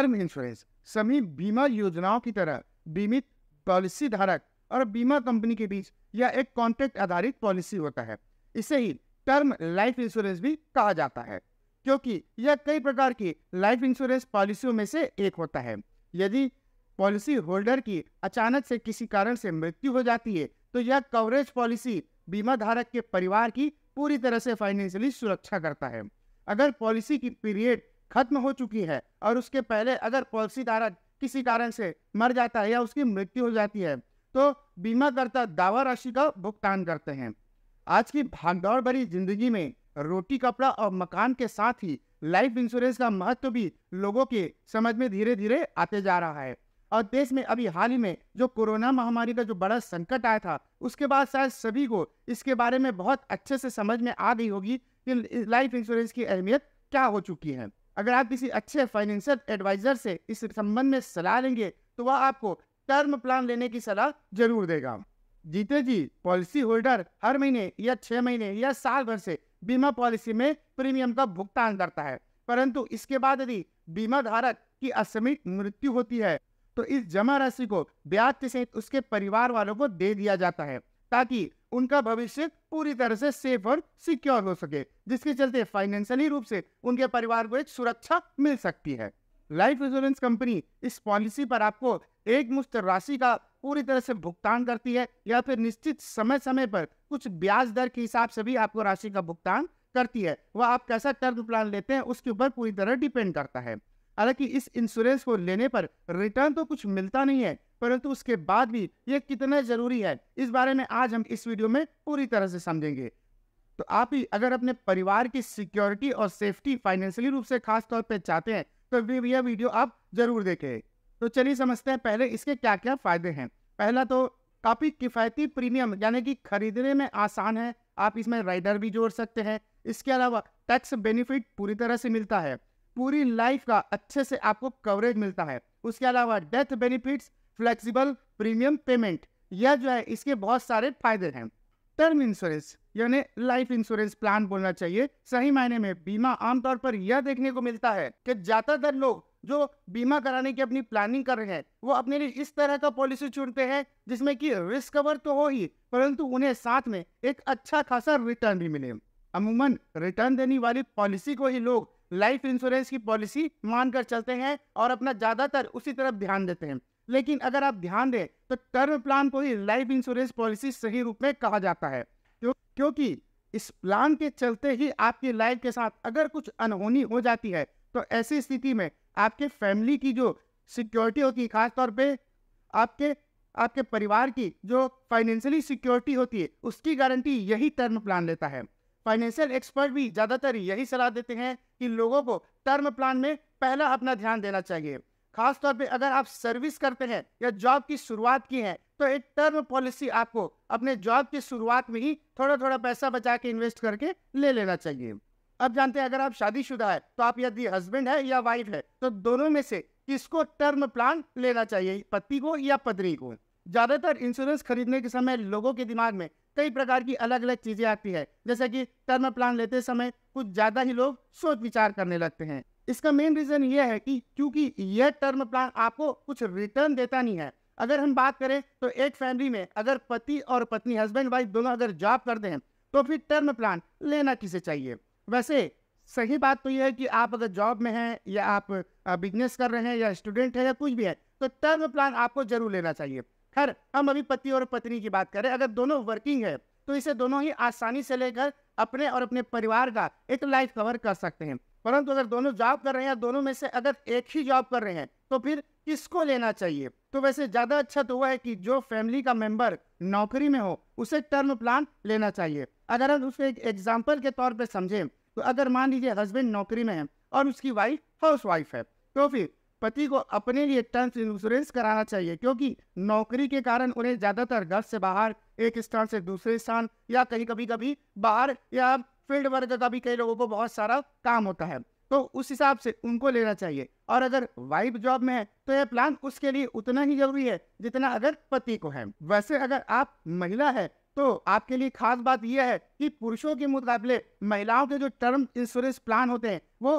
Term insurance सभी बीमा योजनाओं की तरह बीमित पॉलिसी धारक और बीमा कंपनी के बीच यह एक कॉन्ट्रैक्ट आधारित पॉलिसी होता है। इसे ही टर्म लाइफ इंश्योरेंस भी कहा जाता है, क्योंकि यह कई प्रकार की लाइफ इंश्योरेंस पॉलिसियों में से एक होता है। यदि पॉलिसी होल्डर की अचानक से किसी कारण से मृत्यु हो जाती है, तो यह कवरेज पॉलिसी बीमा धारक के परिवार की पूरी तरह से फाइनेंशियली सुरक्षा करता है। अगर पॉलिसी की पीरियड खत्म हो चुकी है और उसके पहले अगर पॉलिसी धारक किसी कारण से मर जाता है या उसकी मृत्यु हो जाती है, तो बीमाकर्ता दावा राशि का भुगतान करते हैं। आज की भागदौड़ भरी जिंदगी में रोटी, कपड़ा और मकान के साथ ही लाइफ इंश्योरेंस का महत्व भी लोगों के समझ में धीरे धीरे आते जा रहा है। और देश में अभी हाल ही में जो कोरोना महामारी का जो बड़ा संकट आया था, उसके बाद शायद सभी को इसके बारे में बहुत अच्छे से समझ में आ गई होगी कि लाइफ इंश्योरेंस की अहमियत क्या हो चुकी है। अगर आप किसी अच्छे फाइनेंशियल एडवाइजर से इस संबंध में सलाह लेंगे, तो वह आपको टर्म प्लान लेने की सलाह जरूर देगा। जीते जी पॉलिसी होल्डर हर महीने या 6 महीने या साल भर से बीमा पॉलिसी में प्रीमियम का भुगतान करता है, परंतु इसके बाद यदि बीमा धारक की असामयिक मृत्यु होती है, तो इस जमा राशि को ब्याज के सहित उसके परिवार वालों को दे दिया जाता है, ताकि उनका भविष्य पूरी तरह से सेफ और सिक्योर हो सके, जिसके चलते फाइनेंशियली रूप से उनके परिवार को एक सुरक्षा मिल सकती है। लाइफ इंश्योरेंस कंपनी इस पॉलिसी पर आपको एक मुश्त राशि का पूरी तरह से भुगतान करती है, या फिर निश्चित समय समय पर कुछ ब्याज दर के हिसाब से भी आपको राशि का भुगतान करती है। वह आप कैसा टर्म प्लान लेते हैं उसके ऊपर पूरी तरह डिपेंड करता है। हालांकि इस इंश्योरेंस को लेने पर रिटर्न तो कुछ मिलता नहीं है, परंतु उसके बाद भी ये कितना जरूरी है, इस बारे में आज हम इस वीडियो में पूरी तरह से समझेंगे। तो आप ही अगर अपने परिवार की सिक्योरिटी और सेफ्टी फाइनेंशियली रूप से खास तौर पे चाहते हैं, तो यह वीडियो आप जरूर देखें। तो चलिए समझते हैं पहले इसके क्या क्या फायदे हैं। पहला तो काफी किफायती प्रीमियम, यानी कि खरीदने में आसान है, आप इसमें राइडर भी जोड़ सकते हैं। इसके अलावा टैक्स बेनिफिट पूरी तरह से मिलता है, पूरी लाइफ का अच्छे से आपको कवरेज मिलता है। उसके अलावा death benefits, flexible premium payment, यह जो है इसके बहुत सारे फायदे हैं। टर्म इंश्योरेंस यानी लाइफ इंश्योरेंस प्लान बोलना चाहिए। सही मायने में बीमा आमतौर पर यह देखने को मिलता है कि ज्यादातर लोग जो बीमा कराने की अपनी प्लानिंग कर रहे हैं, वो अपने लिए इस तरह का पॉलिसी चुनते हैं जिसमें कि रिस्क कवर तो हो ही, परंतु उन्हें साथ में एक अच्छा खासा रिटर्न भी मिले। अमूमन रिटर्न देने वाली पॉलिसी को ही लोग लाइफ इंश्योरेंस की पॉलिसी मानकर चलते हैं और अपना ज्यादातर उसी तरफ ध्यान देते हैं। लेकिन अगर आप ध्यान दें तो टर्म प्लान को ही लाइफ इंश्योरेंस पॉलिसी सही रूप में कहा जाता है, क्योंकि इस प्लान के चलते ही आपकी लाइफ के साथ अगर कुछ अनहोनी हो जाती है, तो ऐसी स्थिति में आपके फैमिली की जो सिक्योरिटी होती है, खासतौर पे आपके परिवार की जो फाइनेंशियली सिक्योरिटी होती है, उसकी गारंटी यही टर्म प्लान लेता है। फाइनेंशियल एक्सपर्ट भी ज्यादातर यही सलाह देते हैं कि लोगों को टर्म प्लान में पहला अपना ध्यान देना चाहिए। खासतौर पे अगर आप सर्विस करते हैं या जॉब की शुरुआत की है, तो एक टर्म पॉलिसी आपको अपने जॉब की शुरुआत में ही थोड़ा थोड़ा पैसा बचा के इन्वेस्ट करके ले लेना चाहिए। अब जानते हैं अगर आप शादीशुदा है, तो आप यदि हस्बैंड है या वाइफ है, तो दोनों में से किसको टर्म प्लान लेना चाहिए, पति को या पत्नी को। ज्यादातर इंश्योरेंस खरीदने के समय लोगों के दिमाग में कई प्रकार की अलग अलग चीजें आती है, जैसे कि टर्म प्लान लेते समय कुछ ज्यादा ही लोग सोच विचार करने लगते हैं। इसका मेन रीजन यह है कि क्योंकि यह टर्म प्लान आपको कुछ रिटर्न देता नहीं है। अगर हम बात करें तो एक फैमिली में अगर पति और पत्नी, हस्बैंड वाइफ दोनों अगर जॉब करते हैं, तो फिर टर्म प्लान लेना किसे चाहिए। वैसे सही बात तो यह है कि आप अगर जॉब में हैं या आप बिजनेस कर रहे हैं या स्टूडेंट है या कुछ भी है, तो टर्म प्लान आपको जरूर लेना चाहिए। खैर हम अभी पति और पत्नी की बात करें, अगर दोनों वर्किंग है तो इसे दोनों ही आसानी से लेकर अपने और अपने परिवार का एक लाइफ कवर कर सकते हैं। परंतु अगर दोनों जॉब कर रहे हैं या दोनों में से अगर एक ही जॉब कर रहे हैं, तो फिर किसको लेना चाहिए। तो वैसे ज्यादा अच्छा तो वह है कि जो फैमिली का मेंबर नौकरी में हो, उसे टर्म प्लान लेना चाहिए। अगर हम उसको एक एग्जाम्पल के तौर पर समझें, तो अगर मान लीजिए हस्बैंड नौकरी में है और उसकी वाइफ हाउस वाइफ है, तो फिर पति को अपने लिए टर्म इंश्योरेंस कराना चाहिए, क्योंकि नौकरी के कारण उन्हें ज्यादातर घर से बाहर एक स्थान से दूसरे स्थान या कहीं कभी बाहर या फील्ड वर्क का भी कई लोगों को बहुत सारा काम होता है, तो उस हिसाब से उनको लेना चाहिए। और अगर वाइफ जॉब में है तो यह प्लान उसके लिए उतना ही जरूरी है जितना अगर पति को है। वैसे अगर आप महिला है तो आपके लिए खास बात यह है कि पुरुषों के मुकाबले महिलाओं के जो टर्म इंश्योरेंस प्लान होते हैं वो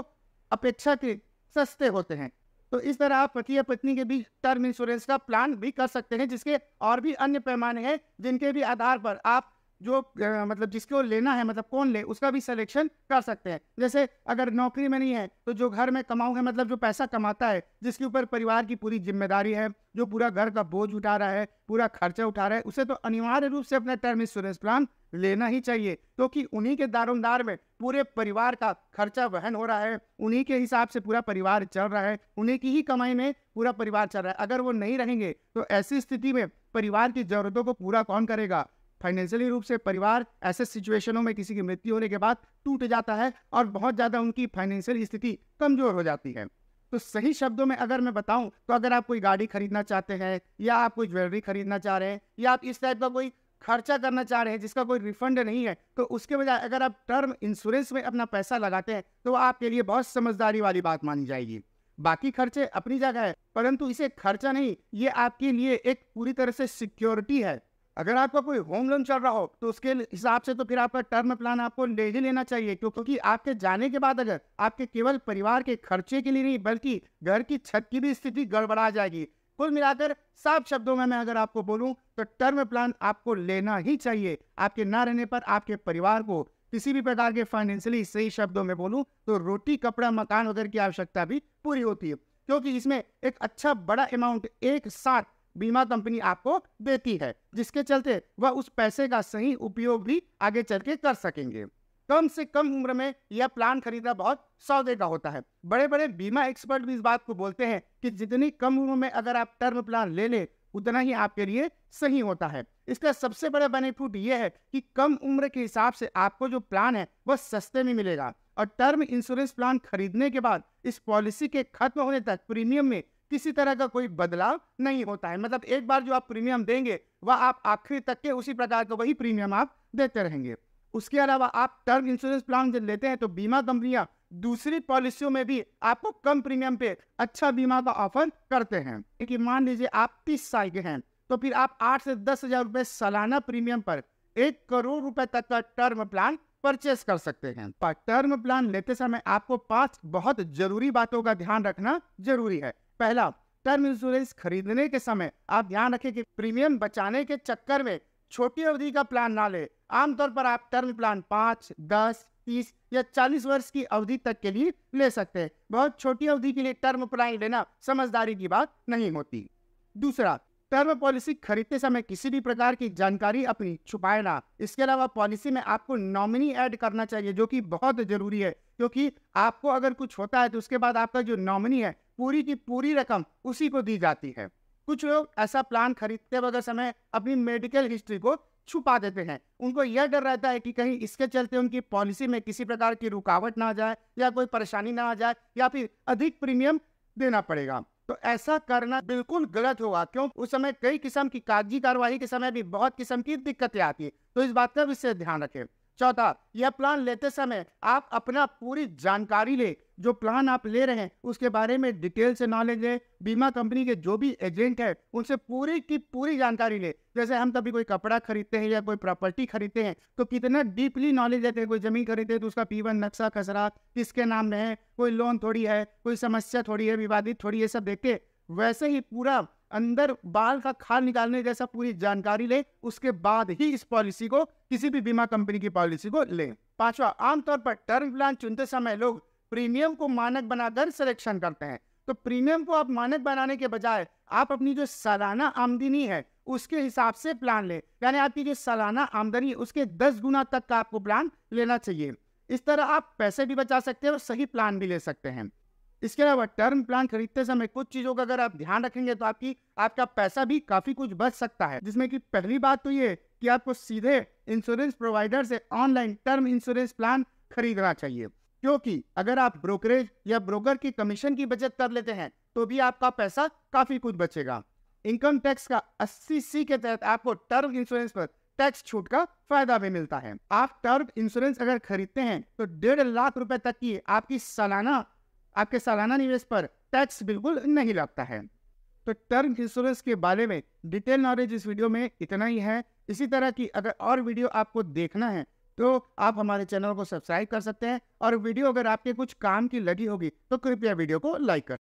अपेक्षाकृत सस्ते होते हैं। तो इस तरह आप पति या पत्नी के बीच टर्म इंश्योरेंस का प्लान भी कर सकते हैं, जिसके और भी अन्य पैमाने हैं जिनके भी आधार पर आप जो मतलब जिसको लेना है, मतलब कौन ले, उसका भी सिलेक्शन कर सकते हैं। जैसे अगर नौकरी में नहीं है तो जो घर में कमाऊ है, मतलब जो पैसा कमाता है, जिसके ऊपर परिवार की पूरी जिम्मेदारी है, जो पूरा घर का बोझ उठा रहा है, पूरा खर्चा उठा रहा है, उसे तो अनिवार्य रूप से अपना टर्म इंश्योरेंस प्लान लेना ही चाहिए, क्योंकि उन्हीं के दारोमदार में पूरे परिवार का खर्चा वहन हो रहा है, उन्हीं के हिसाब से पूरा परिवार चल रहा है, उन्हीं की ही कमाई में पूरा परिवार चल रहा है। अगर वो नहीं रहेंगे तो ऐसी स्थिति में परिवार की जरूरतों को पूरा कौन करेगा? फाइनेंशियली रूप से परिवार ऐसे सिचुएशनों में किसी की मृत्यु होने के बाद टूट जाता है और बहुत ज़्यादा उनकी फाइनेंशियल स्थिति कमजोर हो जाती है। तो सही शब्दों में अगर मैं बताऊं तो अगर आप कोई गाड़ी खरीदना चाहते हैं, या आप कोई ज्वेलरी खरीदना चाह रहे हैं, या आप इस टाइप का कोई खर्चा करना चाह रहे हैं जिसका कोई रिफंड नहीं है, तो उसके बजाय अगर आप टर्म इंश्योरेंस में अपना पैसा लगाते हैं तो आपके लिए बहुत समझदारी वाली बात मानी जाएगी। बाकी खर्चे अपनी जगह है, परंतु इसे खर्चा नहीं, ये आपके लिए एक पूरी तरह से सिक्योरिटी है। अगर आपका कोई होम लोन चल रहा हो तो उसके हिसाब से तो फिर आपका टर्म प्लान आपको ले ही लेना चाहिए, क्योंकि आपके जाने के बाद अगर आपके केवल परिवार के खर्चे के लिए नहीं बल्कि घर की छत की भी स्थिति गड़बड़ा जाएगी। कुल मिलाकर साफ शब्दों में मैं अगर आपको बोलूं तो टर्म प्लान आपको लेना ही चाहिए। आपके ना रहने पर आपके परिवार को किसी भी प्रकार के फाइनेंशियली, सही शब्दों में बोलूं तो रोटी कपड़ा मकान वगैरह की आवश्यकता भी पूरी होती है, क्योंकि इसमें एक अच्छा बड़ा अमाउंट एक साथ बीमा कंपनी आपको देती है, जिसके चलते वह उस पैसे का सही उपयोग भी आगे चल के कर सकेंगे। कम से कम उम्र में यह प्लान खरीदना बहुत सौदे का होता है। बड़े बड़े बीमा एक्सपर्ट भी इस बात को बोलते हैं कि जितनी कम उम्र में अगर आप टर्म प्लान ले लें उतना ही आपके लिए सही होता है। इसका सबसे बड़ा बेनिफिट यह है कि कम उम्र के हिसाब से आपको जो प्लान है वह सस्ते में मिलेगा, और टर्म इंश्योरेंस प्लान खरीदने के बाद इस पॉलिसी के खत्म होने तक प्रीमियम में किसी तरह का कोई बदलाव नहीं होता है। मतलब एक बार जो आप प्रीमियम देंगे वह आप आखिरी तक के उसी प्रकार का वही प्रीमियम आप देते रहेंगे। उसके अलावा आप टर्म इंश्योरेंस प्लान जब लेते हैं तो बीमा कंपनियां दूसरी पॉलिसियों में भी आपको कम प्रीमियम पे अच्छा बीमा का ऑफर करते हैं। कि मान लीजिए आप 30 साल के हैं तो फिर आप 8 से 10 हजार रुपए सालाना प्रीमियम पर 1 करोड़ रुपए तक का टर्म प्लान परचेस कर सकते हैं। पर टर्म प्लान लेते समय आपको 5 बहुत जरूरी बातों का ध्यान रखना जरूरी है। पहला, टर्म इंश्योरेंस खरीदने के समय आप ध्यान रखें कि प्रीमियम बचाने के चक्कर में छोटी अवधि का प्लान ना ले। आमतौर पर आप टर्म प्लान 5, 10, 30 या 40 वर्ष की अवधि तक के लिए ले सकते हैं। बहुत छोटी अवधि के लिए टर्म प्लान लेना समझदारी की बात नहीं होती। दूसरा, टर्म पॉलिसी खरीदते समय किसी भी प्रकार की जानकारी अपनी छुपाए ना। इसके अलावा पॉलिसी में आपको नॉमिनी ऐड करना चाहिए, जो कि बहुत जरूरी है, क्योंकि आपको अगर कुछ होता है तो उसके बाद आपका जो नॉमिनी है पूरी की पूरी रकम उसी को दी जाती है। कुछ लोग ऐसा प्लान खरीदते वक्त समय अपनी मेडिकल हिस्ट्री को छुपा देते हैं। उनको यह डर रहता है कि कहीं इसके चलते उनकी पॉलिसी में किसी प्रकार की रुकावट ना आ जाए या कोई परेशानी ना आ जाए या फिर अधिक प्रीमियम देना पड़ेगा। तो ऐसा करना बिल्कुल गलत होगा, क्यों उस समय कई किस्म की कागजी कार्यवाही के समय भी बहुत किस्म की दिक्कतें आती है। तो इस बात का विशेष ध्यान रखें। चौथा, यह प्लान लेते समय आप अपना पूरी जानकारी ले, जो प्लान आप ले रहे हैं उसके बारे में डिटेल से नॉलेज ले। बीमा कंपनी के जो भी एजेंट है उनसे पूरी की पूरी जानकारी ले। जैसे हम कभी कोई कपड़ा खरीदते हैं या कोई प्रॉपर्टी खरीदते हैं तो कितना डीपली नॉलेज लेते हैं। कोई जमीन खरीदते हैं तो उसका P1 नक्शा खसरा किसके नाम में है, कोई लोन थोड़ी है, कोई समस्या थोड़ी है, विवादित थोड़ी है, सब देखते। वैसे ही पूरा अंदर बाल का खाल निकालने जैसा पूरी जानकारी ले, उसके बाद ही इस पॉलिसी को, किसी भी बीमा कंपनी की पॉलिसी को ले। पांचवा, आमतौर पर टर्म प्लान चुनते समय लोग प्रीमियम को मानक बनाकर सिलेक्शन करते हैं। तो प्रीमियम को आप मानक बनाने के बजाय आप अपनी जो सालाना आमदनी है उसके हिसाब से प्लान ले, यानी आपकी जो सालाना आमदनी उसके 10 गुना तक का आपको प्लान लेना चाहिए। इस तरह आप पैसे भी बचा सकते हैं और सही प्लान भी ले सकते हैं। इसके अलावा टर्म प्लान खरीदते समय कुछ चीजों का अगर आप ध्यान रखेंगे तो आपका पैसा भी काफी कुछ बच सकता है, जिसमें कि पहली बात तो ये कि आपको सीधे इंश्योरेंस प्रोवाइडर से ऑनलाइन टर्म इंश्योरेंस प्लान खरीदना चाहिए, क्योंकि अगर आप ब्रोकरेज या ब्रोकर की कमीशन की बचत कर लेते हैं तो भी आपका पैसा काफी कुछ बचेगा। इनकम टैक्स का 80C के तहत आपको टर्म इंश्योरेंस पर टैक्स छूट का फायदा भी मिलता है। आप टर्म इंश्योरेंस अगर खरीदते हैं तो 1.5 लाख रुपए तक की आपके सालाना निवेश पर टैक्स बिल्कुल नहीं लगता है। तो टर्म इंश्योरेंस के बारे में डिटेल नॉलेज इस वीडियो में इतना ही है। इसी तरह की अगर और वीडियो आपको देखना है तो आप हमारे चैनल को सब्सक्राइब कर सकते हैं, और वीडियो अगर आपके कुछ काम की लगी होगी तो कृपया वीडियो को लाइक करें।